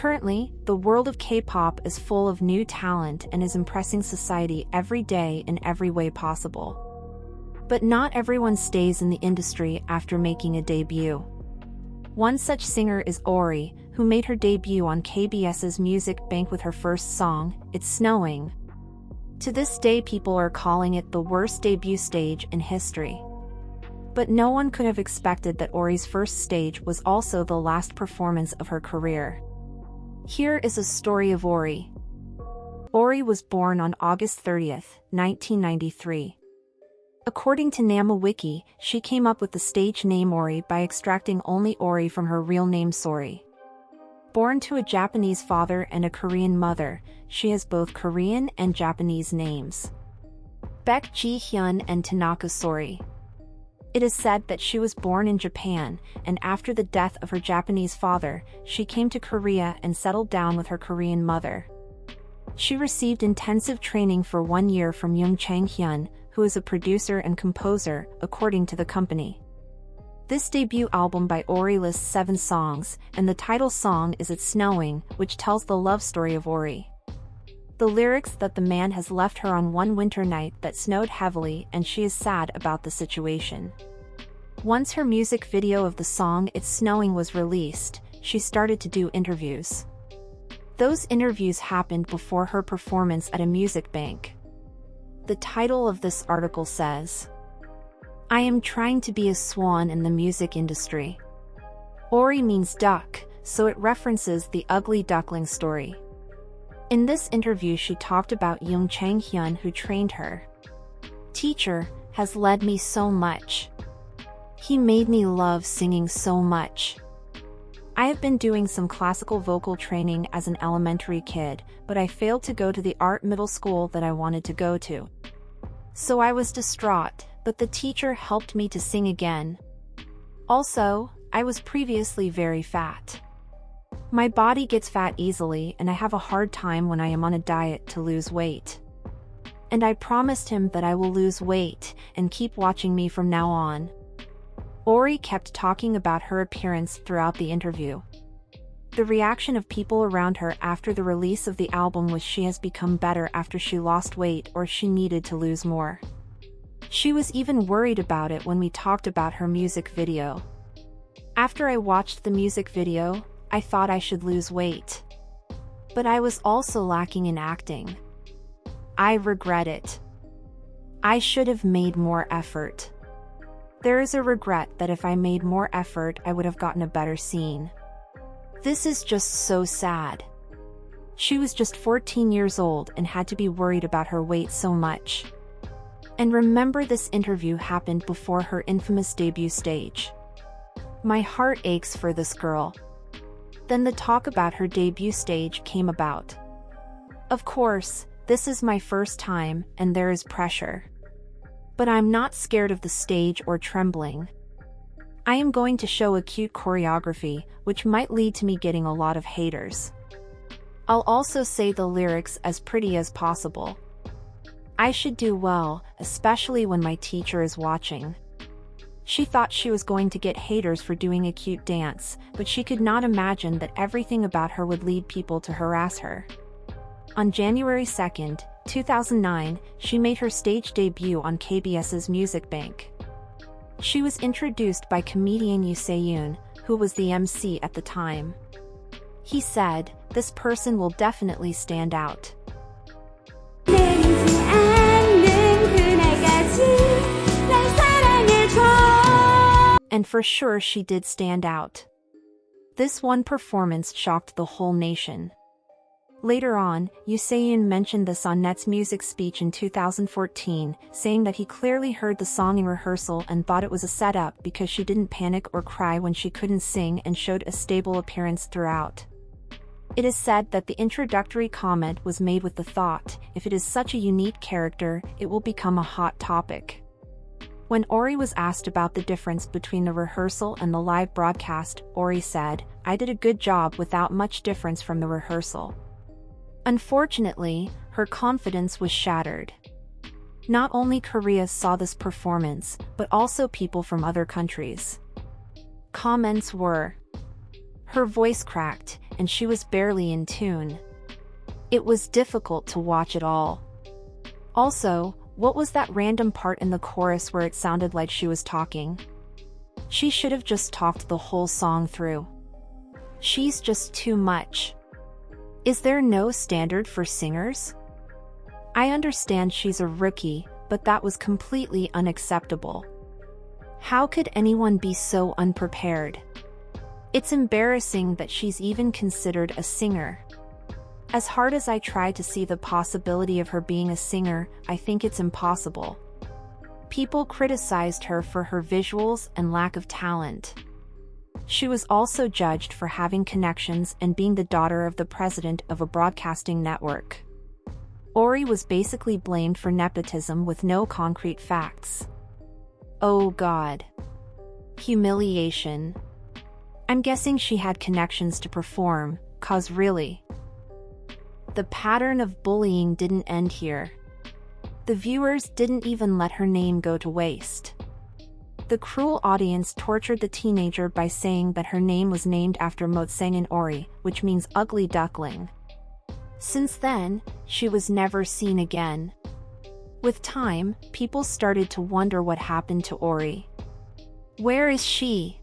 Currently, the world of K-pop is full of new talent and is impressing society every day in every way possible. But not everyone stays in the industry after making a debut. One such singer is Ori, who made her debut on KBS's Music Bank with her first song, It's Snowing. To this day, people are calling it the worst debut stage in history. But no one could have expected that Ori's first stage was also the last performance of her career. Here is a story of Ori. Ori was born on August 30, 1993. According to Nama Wiki, she came up with the stage name Ori by extracting only Ori from her real name Sori. Born to a Japanese father and a Korean mother, she has both Korean and Japanese names. Baek Ji-hyun and Tanaka Sori. It is said that she was born in Japan, and after the death of her Japanese father, she came to Korea and settled down with her Korean mother. She received intensive training for 1 year from Young Chang-hyun, who is a producer and composer, according to the company. This debut album by Ori lists 7 songs, and the title song is It's Snowing, which tells the love story of Ori. The lyrics that the man has left her on one winter night that snowed heavily and she is sad about the situation. Once her music video of the song It's Snowing was released, she started to do interviews. Those interviews happened before her performance at a music bank. The title of this article says, I am trying to be a swan in the music industry. Ori means duck, so it references the ugly duckling story. In this interview she talked about Young Chang-hyun, who trained her. Teacher has led me so much. He made me love singing so much. I have been doing some classical vocal training as an elementary kid, but I failed to go to the art middle school that I wanted to go to. So I was distraught, but the teacher helped me to sing again. Also, I was previously very fat. My body gets fat easily and I have a hard time when I am on a diet to lose weight. And I promised him that I will lose weight and keep watching me from now on. Ori kept talking about her appearance throughout the interview. The reaction of people around her after the release of the album was she has become better after she lost weight or she needed to lose more. She was even worried about it when we talked about her music video. After I watched the music video, I thought I should lose weight. But I was also lacking in acting. I regret it. I should have made more effort. There is a regret that if I made more effort I would have gotten a better scene. This is just so sad. She was just 14 years old and had to be worried about her weight so much. And remember, this interview happened before her infamous debut stage. My heart aches for this girl. Then the talk about her debut stage came about. Of course, this is my first time and there is pressure. But I'm not scared of the stage or trembling. I am going to show a cute choreography, which might lead to me getting a lot of haters. I'll also say the lyrics as pretty as possible. I should do well, especially when my teacher is watching. She thought she was going to get haters for doing a cute dance, but she could not imagine that everything about her would lead people to harass her. On January 2, 2009, she made her stage debut on KBS's Music Bank. She was introduced by comedian Yoo Se-yoon, who was the MC at the time. He said, "This person will definitely stand out." And for sure she did stand out. This one performance shocked the whole nation. Later on, Yoo Se-yoon mentioned this on Net's music speech in 2014, saying that he clearly heard the song in rehearsal and thought it was a setup because she didn't panic or cry when she couldn't sing and showed a stable appearance throughout. It is said that the introductory comment was made with the thought, if it is such a unique character, it will become a hot topic. When Ori was asked about the difference between the rehearsal and the live broadcast, Ori said, "I did a good job without much difference from the rehearsal." Unfortunately, her confidence was shattered. Not only Korea saw this performance, but also people from other countries. Comments were, "Her voice cracked, and she was barely in tune. It was difficult to watch it all. Also, what was that random part in the chorus where it sounded like she was talking? She should have just talked the whole song through. She's just too much. Is there no standard for singers? I understand she's a rookie, but that was completely unacceptable. How could anyone be so unprepared? It's embarrassing that she's even considered a singer. As hard as I try to see the possibility of her being a singer, I think it's impossible. People criticized her for her visuals and lack of talent. She was also judged for having connections and being the daughter of the president of a broadcasting network. Ori was basically blamed for nepotism with no concrete facts. Oh God. Humiliation. I'm guessing she had connections to perform, 'cause really. The pattern of bullying didn't end here. The viewers didn't even let her name go to waste. The cruel audience tortured the teenager by saying that her name was named after Motsangan Ori, which means ugly duckling. Since then, she was never seen again. With time, people started to wonder what happened to Ori. Where is she?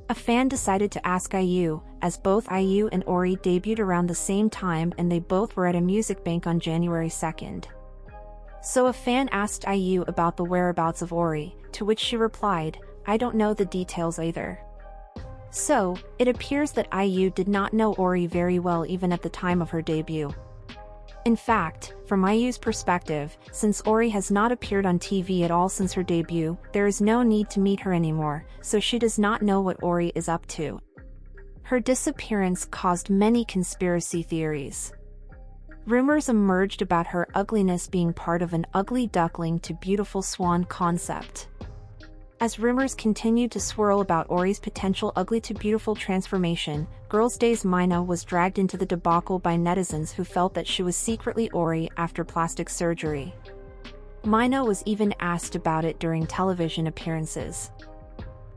A fan decided to ask IU, as both IU and Ori debuted around the same time and they both were at a music bank on January 2nd. So a fan asked IU about the whereabouts of Ori, to which she replied, "I don't know the details either." So, it appears that IU did not know Ori very well even at the time of her debut. In fact, from IU's perspective, since Ori has not appeared on TV at all since her debut, there is no need to meet her anymore, so she does not know what Ori is up to. Her disappearance caused many conspiracy theories. Rumors emerged about her ugliness being part of an ugly duckling to beautiful swan concept. As rumors continued to swirl about Ori's potential ugly to beautiful transformation, Girls' Day's Mina was dragged into the debacle by netizens who felt that she was secretly Ori after plastic surgery. Mina was even asked about it during television appearances.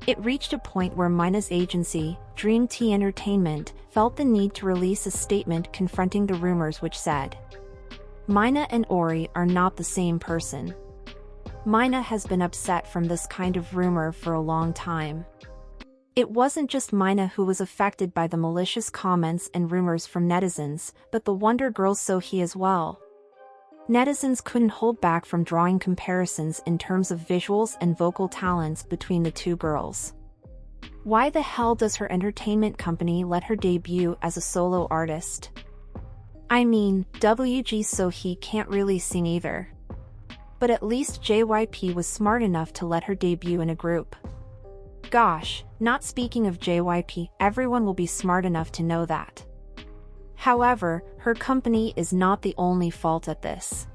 It reached a point where Mina's agency, Dream Tea Entertainment, felt the need to release a statement confronting the rumors which said, "Mina and Ori are not the same person." Mina has been upset from this kind of rumor for a long time. It wasn't just Mina who was affected by the malicious comments and rumors from netizens, but the Wonder Girl Sohee as well. Netizens couldn't hold back from drawing comparisons in terms of visuals and vocal talents between the two girls. Why the hell does her entertainment company let her debut as a solo artist? I mean, WG Sohee can't really sing either. But at least JYP was smart enough to let her debut in a group. Gosh, not speaking of JYP, everyone will be smart enough to know that. However, her company is not the only fault at this.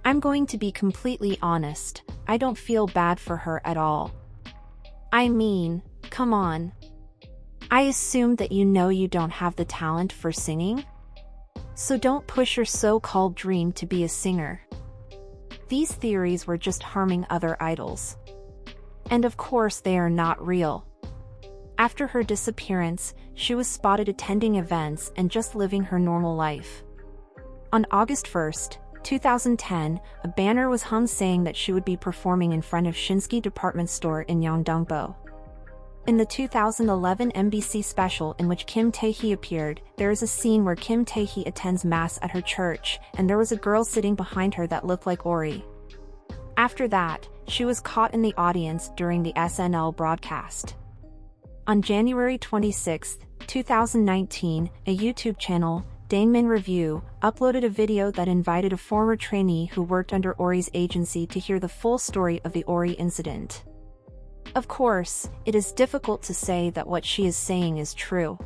I'm going to be completely honest, I don't feel bad for her at all. I mean, come on. I assume that you know you don't have the talent for singing? So don't push your so-called dream to be a singer. These theories were just harming other idols. And of course they are not real. After her disappearance, she was spotted attending events and just living her normal life. On August 1st, 2010, a banner was hung saying that she would be performing in front of Shinseki department store in Yeongdongpo. In the 2011 MBC special in which Kim Tae-hee appeared, there is a scene where Kim Tae-hee attends mass at her church, and there was a girl sitting behind her that looked like Ori. After that, she was caught in the audience during the SNL broadcast. On January 26, 2019, a YouTube channel, Dangmin Review, uploaded a video that invited a former trainee who worked under Ori's agency to hear the full story of the Ori incident. Of course, it is difficult to say that what she is saying is true.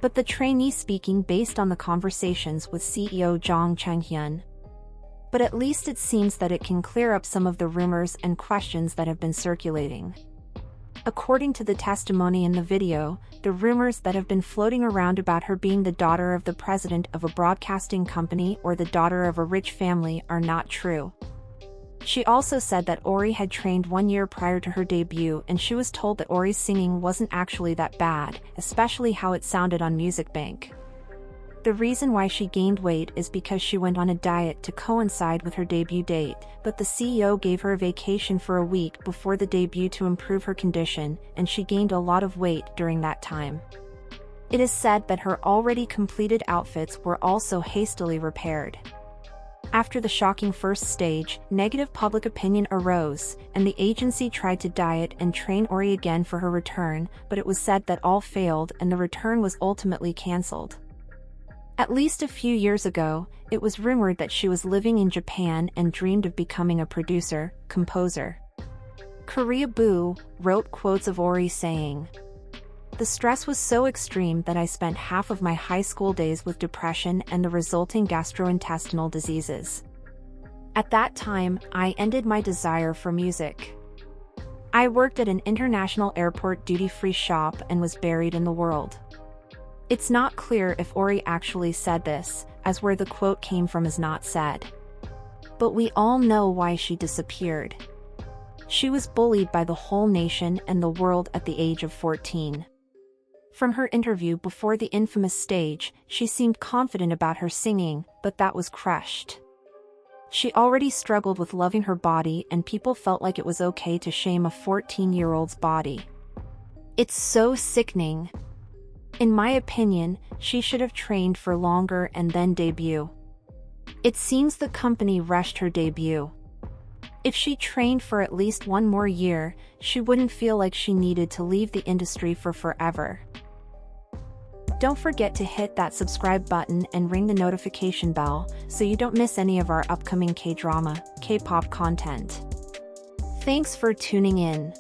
But the trainee speaking based on the conversations with CEO Jong Chang-hyun. But at least it seems that it can clear up some of the rumors and questions that have been circulating. According to the testimony in the video, the rumors that have been floating around about her being the daughter of the president of a broadcasting company or the daughter of a rich family are not true. She also said that Ori had trained 1 year prior to her debut, and she was told that Ori's singing wasn't actually that bad, especially how it sounded on Music Bank. The reason why she gained weight is because she went on a diet to coincide with her debut date, but the CEO gave her a vacation for a week before the debut to improve her condition, and she gained a lot of weight during that time. It is said that her already completed outfits were also hastily repaired. After the shocking first stage, negative public opinion arose, and the agency tried to diet and train Ori again for her return, but it was said that all failed and the return was ultimately cancelled. At least a few years ago, it was rumored that she was living in Japan and dreamed of becoming a producer, composer. Korea Boo wrote quotes of Ori saying, "The stress was so extreme that I spent half of my high school days with depression and the resulting gastrointestinal diseases. At that time, I ended my desire for music. I worked at an international airport duty-free shop and was buried in the world." It's not clear if Ori actually said this, as where the quote came from is not said. But we all know why she disappeared. She was bullied by the whole nation and the world at the age of 14. From her interview before the infamous stage, she seemed confident about her singing, but that was crushed. She already struggled with loving her body, and people felt like it was okay to shame a 14-year-old's body. It's so sickening. In my opinion, she should have trained for longer and then debut. It seems the company rushed her debut. If she trained for at least 1 more year, she wouldn't feel like she needed to leave the industry for forever. Don't forget to hit that subscribe button and ring the notification bell so you don't miss any of our upcoming K-drama, K-pop content. Thanks for tuning in.